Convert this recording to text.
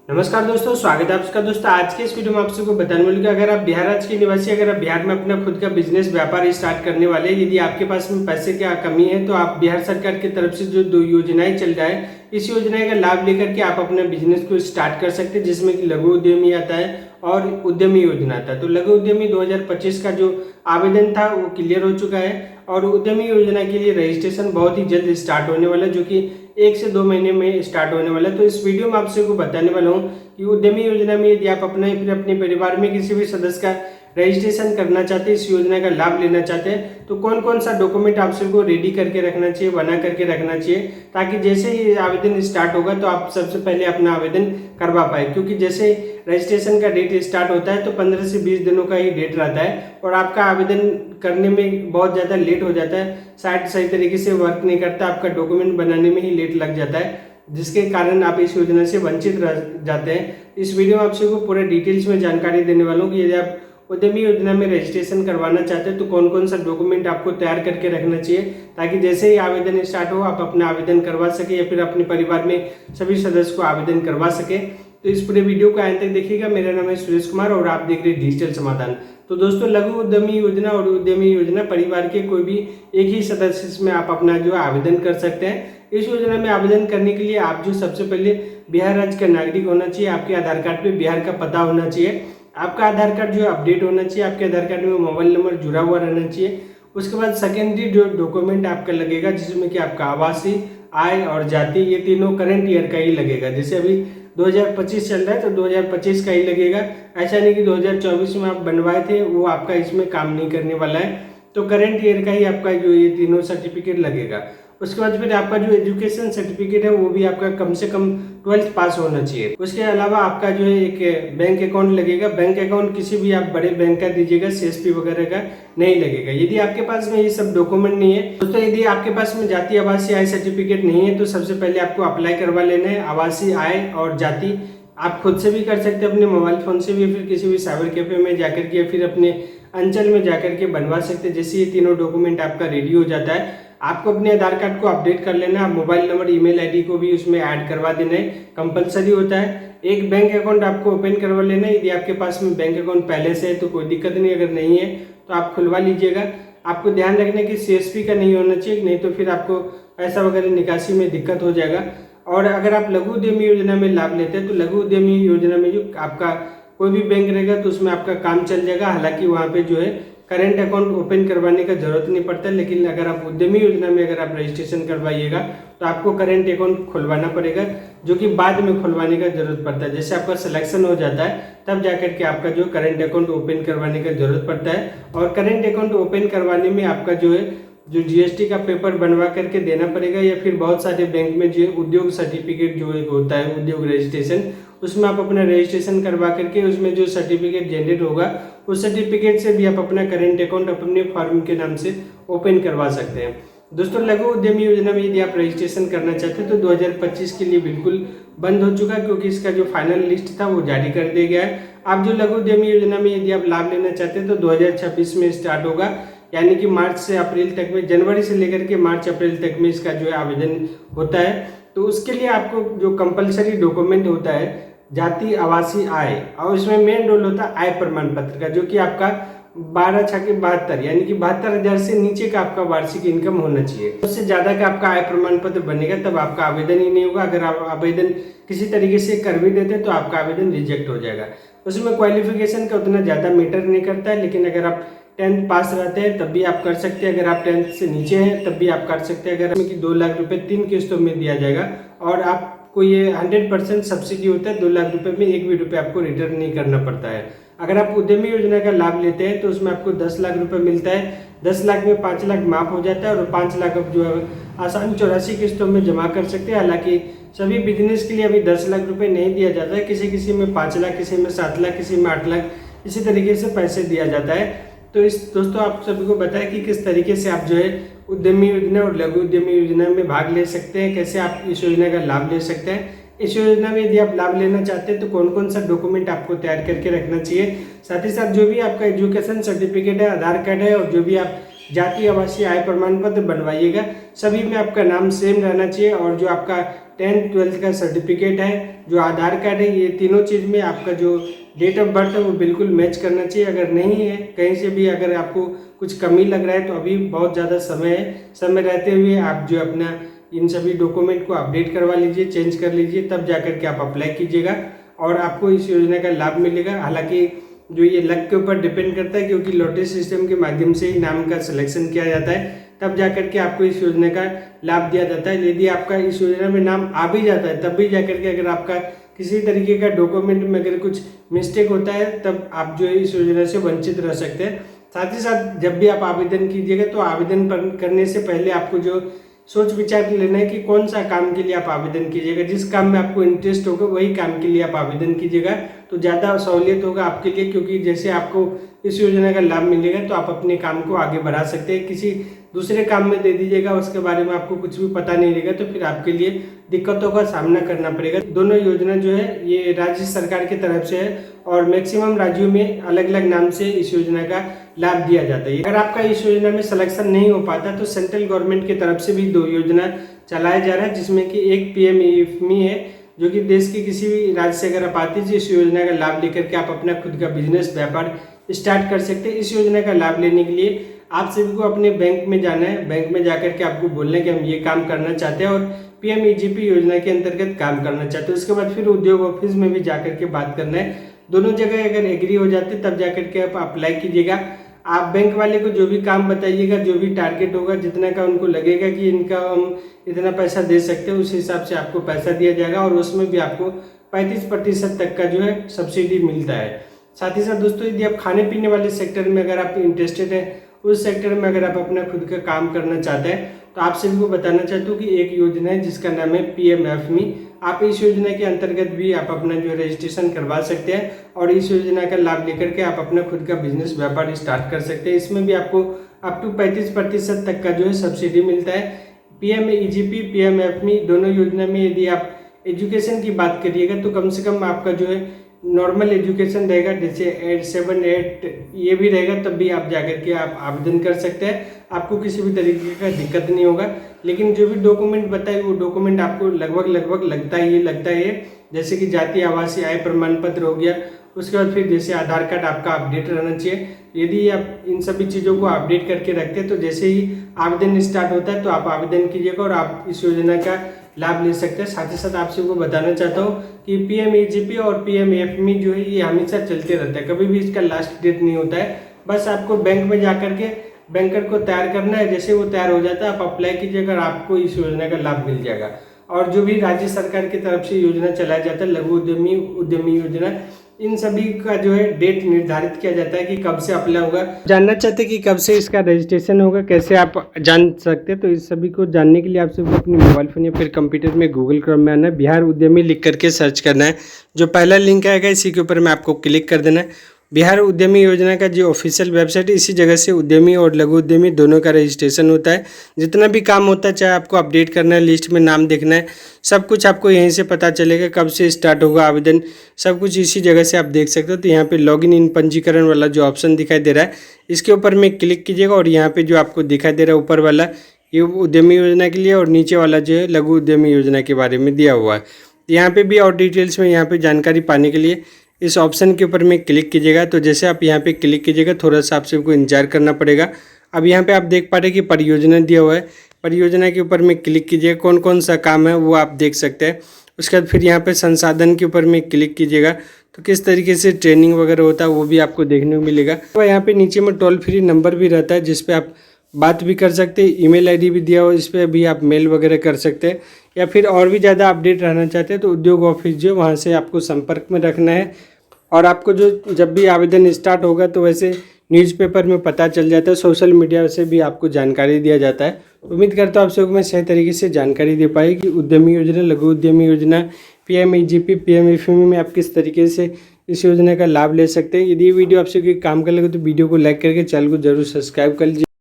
नमस्कार दोस्तों, स्वागत है आपका। दोस्तों आज के इस वीडियो में आप सबको बताने वाले कि अगर आप बिहार राज्य के निवासी, अगर आप बिहार में अपना खुद का बिजनेस व्यापार स्टार्ट करने वाले, यदि आपके पास में पैसे की कमी है तो आप बिहार सरकार की तरफ से जो 2 योजनाएं चल रहा है, इस योजना का लाभ लेकर के आप अपना बिजनेस को स्टार्ट कर सकते हैं, जिसमें कि लघु उद्यमी आता है और उद्यमी योजना आता है। तो लघु उद्यमी 2025 का जो आवेदन था वो क्लियर हो चुका है और उद्यमी योजना के लिए रजिस्ट्रेशन बहुत ही जल्द स्टार्ट होने वाला है, जो कि 1 से 2 महीने में स्टार्ट होने वाला है। तो इस वीडियो में आप सबको बताने वाला हूँ कि उद्यमी योजना में यदि आप अपने फिर अपने परिवार में किसी भी सदस्य का रजिस्ट्रेशन करना चाहते हैं, इस योजना का लाभ लेना चाहते हैं, तो कौन कौन सा डॉक्यूमेंट आप सबको रेडी करके रखना चाहिए, बना करके रखना चाहिए, ताकि जैसे ही आवेदन स्टार्ट होगा तो आप सबसे पहले अपना आवेदन करवा पाए। क्योंकि जैसे रजिस्ट्रेशन का डेट स्टार्ट होता है तो 15 से 20 दिनों का ही डेट रहता है और आपका आवेदन करने में बहुत ज़्यादा लेट हो जाता है, शायद सही तरीके से वर्क नहीं करता, आपका डॉक्यूमेंट बनाने में ही लेट लग जाता है, जिसके कारण आप इस योजना से वंचित रह जाते हैं। इस वीडियो में आप सबको पूरे डिटेल्स में जानकारी देने वाला हूँ कि यदि आप उद्यमी योजना में रजिस्ट्रेशन करवाना चाहते हैं तो कौन कौन सा डॉक्यूमेंट आपको तैयार करके रखना चाहिए, ताकि जैसे ही आवेदन स्टार्ट हो आप अपना आवेदन करवा सके या फिर अपने परिवार में सभी सदस्य को आवेदन करवा सके। तो इस पूरे वीडियो को अंत तक देखिएगा। मेरा नाम है सुरेश कुमार और आप देख रहे हैं डिजिटल समाधान। तो दोस्तों, लघु उद्यमी योजना और उद्यमी योजना परिवार के कोई भी एक ही सदस्य में आप अपना जो आवेदन कर सकते हैं। इस योजना में आवेदन करने के लिए आप जो सबसे पहले बिहार राज्य का नागरिक होना चाहिए, आपके आधार कार्ड पे बिहार का पता होना चाहिए, आपका आधार कार्ड जो है अपडेट होना चाहिए, आपके आधार कार्ड में मोबाइल नंबर जुड़ा हुआ रहना चाहिए। उसके बाद सेकेंडरी जो डॉक्यूमेंट आपका लगेगा, जिसमें कि आपका आवासीय, आय और जाति, ये तीनों करंट ईयर का ही लगेगा। जैसे अभी 2025 चल रहा है तो 2025 का ही लगेगा, ऐसा नहीं कि 2024 में आप बनवाए थे वो आपका इसमें काम नहीं करने वाला है। तो करंट ईयर का ही आपका जो ये तीनों सर्टिफिकेट लगेगा। उसके बाद फिर आपका जो एजुकेशन सर्टिफिकेट है वो भी आपका कम से कम 12th पास होना चाहिए। उसके अलावा आपका जो है एक बैंक अकाउंट लगेगा। बैंक अकाउंट किसी भी आप बड़े बैंक का दीजिएगा, सीएसपी वगैरह का नहीं लगेगा। यदि आपके पास में ये सब डॉक्यूमेंट नहीं है दोस्तों, यदि आपके पास में जाति आवासीय आय सर्टिफिकेट नहीं है तो सबसे पहले आपको अप्लाई करवा लेना है। आवासीय, आय और जाति आप खुद से भी कर सकते हैं, अपने मोबाइल फोन से भी, फिर किसी भी साइबर कैफे में जाकर के, फिर अपने अंचल में जाकर के बनवा सकते हैं। जैसे ये तीनों डॉक्यूमेंट आपका रेडी हो जाता है, आपको अपने आधार कार्ड को अपडेट कर लेना है, मोबाइल नंबर, ईमेल आईडी को भी उसमें ऐड करवा देना है, कंपलसरी होता है। एक बैंक अकाउंट आपको ओपन करवा लेना है। यदि आपके पास में बैंक अकाउंट पहले से है तो कोई दिक्कत नहीं, अगर नहीं है तो आप खुलवा लीजिएगा। आपको ध्यान रखना कि सीएसपी का नहीं होना चाहिए, नहीं तो फिर आपको पैसा वगैरह निकासी में दिक्कत हो जाएगा। और अगर आप लघु उद्यमी योजना में लाभ लेते हैं तो लघु उद्यमी योजना में जो आपका कोई भी बैंक रहेगा तो उसमें आपका काम चल जाएगा। हालांकि वहाँ पे जो है करंट अकाउंट ओपन करवाने का जरूरत नहीं पड़ता, लेकिन अगर आप उद्यमी योजना में अगर आप रजिस्ट्रेशन करवाइएगा तो आपको करंट अकाउंट खुलवाना पड़ेगा, जो कि बाद में खुलवाने का जरूरत पड़ता है। जैसे आपका सिलेक्शन हो जाता है तब जाकर के आपका जो करंट अकाउंट ओपन करवाने का जरूरत पड़ता है। और करंट अकाउंट ओपन करवाने में आपका जो है जो जीएसटी का पेपर बनवा करके देना पड़ेगा, या फिर बहुत सारे बैंक में जो उद्योग सर्टिफिकेट जो एक होता है उद्योग रजिस्ट्रेशन, उसमें आप अपना रजिस्ट्रेशन करवा करके उसमें जो सर्टिफिकेट जनरेट होगा उस सर्टिफिकेट से भी आप अपना करंट अकाउंट अपने फर्म के नाम से ओपन करवा सकते हैं। दोस्तों, लघु उद्यमी योजना में यदि आप रजिस्ट्रेशन करना चाहते हैं तो 2025 के लिए बिल्कुल बंद हो चुका है, क्योंकि इसका जो फाइनल लिस्ट था वो जारी कर दिया गया है। आप जो लघु उद्यमी योजना में यदि आप लाभ लेना चाहते हैं तो 2026 में स्टार्ट होगा, यानी कि मार्च से अप्रैल तक में, जनवरी से लेकर के मार्च अप्रैल तक में इसका जो है आवेदन होता है। तो उसके लिए आपको जो कंपलसरी डॉक्यूमेंट होता है जाति, आवासीय, आय, और उसमें मेन रोल होता है आय प्रमाण पत्र का, जो कि आपका 12×6=72, यानी कि 72,000 से नीचे का आपका वार्षिक इनकम होना चाहिए। उससे ज्यादा का आपका आय प्रमाण पत्र बनेगा तब आपका आवेदन ही नहीं होगा। अगर आप आवेदन किसी तरीके से कर भी देते तो आपका आवेदन रिजेक्ट हो जाएगा। उसमें क्वालिफिकेशन का उतना ज्यादा मैटर नहीं करता है, लेकिन अगर आप 10th पास रहते हैं तब भी आप कर सकते हैं, अगर आप 10th से नीचे हैं तब भी आप कर सकते हैं। अगर कि 2 लाख रुपए 3 किस्तों में दिया जाएगा और आपको ये 100% सब्सिडी होता है, 2 लाख रुपए में 1 भी रुपये आपको रिटर्न नहीं करना पड़ता है। अगर आप उद्यमी योजना का लाभ लेते हैं तो उसमें आपको 10 लाख रुपए मिलता है। 10 लाख में 5 लाख माफ हो जाता है और 5 लाख आप जो है आसान 84 किस्तों में जमा कर सकते हैं। हालांकि सभी बिजनेस के लिए अभी 10 लाख रुपए नहीं दिया जाता है, किसी किसी में 5 लाख, किसी में 7 लाख, किसी में 8 लाख, इसी तरीके से पैसे दिया जाता है। तो इस दोस्तों आप सभी को बताया कि किस तरीके से आप जो है उद्यमी योजना और लघु उद्यमी योजना में भाग ले सकते हैं, कैसे आप इस योजना का लाभ ले सकते हैं। इस योजना में यदि आप लाभ लेना चाहते हैं तो कौन कौन सा डॉक्यूमेंट आपको तैयार करके रखना चाहिए, साथ ही साथ जो भी आपका एजुकेशन सर्टिफिकेट है, आधार कार्ड है, और जो भी आप जाति, आवासीय, आय प्रमाण पत्र बनवाइएगा, सभी में आपका नाम सेम रहना चाहिए और जो आपका 10th 12th का सर्टिफिकेट है, जो आधार कार्ड है, ये तीनों चीज़ में आपका जो डेट ऑफ बर्थ है वो बिल्कुल मैच करना चाहिए। अगर नहीं है कहीं से भी, अगर आपको कुछ कमी लग रहा है तो अभी बहुत ज़्यादा समय है, समय रहते हुए आप जो अपना इन सभी डॉक्यूमेंट को अपडेट करवा लीजिए, चेंज कर लीजिए, तब जाकर के आप अप्लाई कीजिएगा और आपको इस योजना का लाभ मिलेगा। हालांकि जो ये लक के ऊपर डिपेंड करता है, क्योंकि लॉटरी सिस्टम के माध्यम से ही नाम का सिलेक्शन किया जाता है, तब जाकर के आपको इस योजना का लाभ दिया जाता है। यदि आपका इस योजना में नाम आ भी जाता है तब भी जाकर के अगर आपका किसी तरीके का डॉक्यूमेंट में अगर कुछ मिस्टेक होता है तब आप जो है इस योजना से वंचित रह सकते हैं। साथ ही साथ जब भी आप आवेदन कीजिएगा तो आवेदन करने से पहले आपको जो सोच विचार लेना है कि कौन सा काम के लिए आप आवेदन कीजिएगा। जिस काम में आपको इंटरेस्ट होगा वही काम के लिए आप आवेदन कीजिएगा, तो ज़्यादा सहूलियत होगा आपके लिए, क्योंकि जैसे आपको इस योजना का लाभ मिलेगा तो आप अपने काम को आगे बढ़ा सकते हैं। किसी दूसरे काम में दे दीजिएगा, उसके बारे में आपको कुछ भी पता नहीं रहेगा तो फिर आपके लिए दिक्कतों का सामना करना पड़ेगा। दोनों योजना जो है ये राज्य सरकार की तरफ से है और मैक्सिमम राज्यों में अलग अलग नाम से इस योजना का लाभ दिया जाता है। अगर आपका इस योजना में सिलेक्शन नहीं हो पाता तो सेंट्रल गवर्नमेंट की तरफ से भी 2 योजना चलाया जा रहा है, जिसमें कि एक PMAFME है, जो कि देश के किसी भी राज्य से अगर आप आते हैं इस योजना का लाभ लेकर के आप अपना खुद का बिजनेस व्यापार स्टार्ट कर सकते हैं। इस योजना का लाभ लेने के लिए आप सभी को अपने बैंक में जाना है। बैंक में जाकर के आपको बोलना है कि हम ये काम करना चाहते हैं और PMEGP योजना के अंतर्गत काम करना चाहते हैं। उसके बाद फिर उद्योग ऑफिस में भी जाकर के बात करना है। दोनों जगह अगर एग्री हो जाते तब जाकर के आप अप्लाई कीजिएगा। आप बैंक वाले को जो भी काम बताइएगा, जो भी टारगेट होगा, जितना का उनको लगेगा कि इनका हम इतना पैसा दे सकते हैं, उस हिसाब से आपको पैसा दिया जाएगा और उसमें भी आपको 35% तक का जो है सब्सिडी मिलता है। साथ ही साथ दोस्तों, यदि आप खाने पीने वाले सेक्टर में अगर आप इंटरेस्टेड हैं, उस सेक्टर में अगर आप अपना खुद का काम करना चाहते हैं, तो आप सभी को बताना चाहता हूँ कि एक योजना है जिसका नाम है PMFME। आप इस योजना के अंतर्गत भी आप अपना जो रजिस्ट्रेशन करवा सकते हैं और इस योजना का लाभ लेकर के आप अपना खुद का बिजनेस व्यापार स्टार्ट कर सकते हैं। इसमें भी आपको अप टू 35% तक का जो है सब्सिडी मिलता है। PMEGP, PMFME दोनों योजना में यदि आप एजुकेशन की बात करिएगा तो कम से कम आपका जो है नॉर्मल एजुकेशन रहेगा, जैसे 8, 7, 8 ये भी रहेगा, तब भी आप जाकर के आप आवेदन कर सकते हैं। आपको किसी भी तरीके का दिक्कत नहीं होगा। लेकिन जो भी डॉक्यूमेंट बताए वो डॉक्यूमेंट आपको लगभग लगता है, जैसे कि जाति आवासीय आय प्रमाण पत्र हो गया। उसके बाद फिर जैसे आधार कार्ड आपका अपडेट रहना चाहिए। यदि आप इन सभी चीज़ों को अपडेट करके रखते हैं तो जैसे ही आवेदन स्टार्ट होता है तो आप आवेदन कीजिएगा और आप इस योजना का लाभ ले सकते हैं। साथ ही साथ आप सबको बताना चाहता हूँ कि PMEGP और PMFME जो है ये हमेशा चलते रहता है, कभी भी इसका लास्ट डेट नहीं होता है। बस आपको बैंक में जाकर के बैंकर को तैयार करना है, जैसे वो तैयार हो जाता है आप अप्लाई कीजिएगा और आपको इस योजना का लाभ मिल जाएगा। और जो भी राज्य सरकार की तरफ से योजना चलाया जाता है, लघु उद्यमी योजना, इन सभी का जो है डेट निर्धारित किया जाता है कि कब से अप्लाई होगा। जानना चाहते हैं कि कब से इसका रजिस्ट्रेशन होगा, कैसे आप जान सकते हैं, तो इस सभी को जानने के लिए आप सबको अपने मोबाइल फोन या फिर कंप्यूटर में गूगल क्रोम में आना है, बिहार उद्यमी लिख करके सर्च करना है। जो पहला लिंक आएगा इसी के ऊपर में आपको क्लिक कर देना है। बिहार उद्यमी योजना का जो ऑफिशियल वेबसाइट है, इसी जगह से उद्यमी और लघु उद्यमी दोनों का रजिस्ट्रेशन होता है। जितना भी काम होता है, चाहे आपको अपडेट करना है, लिस्ट में नाम देखना है, सब कुछ आपको यहीं से पता चलेगा। कब से स्टार्ट होगा आवेदन, सब कुछ इसी जगह से आप देख सकते हो। तो यहाँ पे लॉगिन इन पंजीकरण वाला जो ऑप्शन दिखाई दे रहा है, इसके ऊपर में क्लिक कीजिएगा और यहाँ पे जो आपको दिखाई दे रहा है ऊपर वाला, ये उद्यमी योजना के लिए और नीचे वाला जो है लघु उद्यमी योजना के बारे में दिया हुआ है। यहाँ पे भी और डिटेल्स में यहाँ पे जानकारी पाने के लिए इस ऑप्शन के ऊपर में क्लिक कीजिएगा। तो जैसे आप यहाँ पे क्लिक कीजिएगा, थोड़ा सा आप सबको इंतजार करना पड़ेगा। अब यहाँ पे आप देख पा रहे हैं कि परियोजना दिया हुआ है, परियोजना के ऊपर में क्लिक कीजिएगा। कौन कौन सा काम है वो आप देख सकते हैं। उसके बाद फिर यहाँ पे संसाधन के ऊपर में क्लिक कीजिएगा, तो किस तरीके से ट्रेनिंग वगैरह होता है वो भी आपको देखने को मिलेगा। तो यहाँ पे नीचे में टोल फ्री नंबर भी रहता है, जिस पे आप बात भी कर सकते हैं। ईमेल आईडी भी दिया हुआ, इस पर भी आप मेल वगैरह कर सकते हैं। या फिर और भी ज़्यादा अपडेट रहना चाहते हैं तो उद्योग ऑफिस जो वहाँ से आपको संपर्क में रखना है। और आपको जो जब भी आवेदन स्टार्ट होगा तो वैसे न्यूज़पेपर में पता चल जाता है, सोशल मीडिया से भी आपको जानकारी दिया जाता है। उम्मीद करता हूँ आप सबको मैं सही तरीके से जानकारी दे पाई कि उद्यमी योजना, लघु उद्यमी योजना, PMEGP, PMFME में आप किस तरीके से इस योजना का लाभ ले सकते हैं। यदि ये वीडियो आपसे कोई काम कर लगे तो वीडियो को लाइक करके चैनल को जरूर सब्सक्राइब कर लीजिए।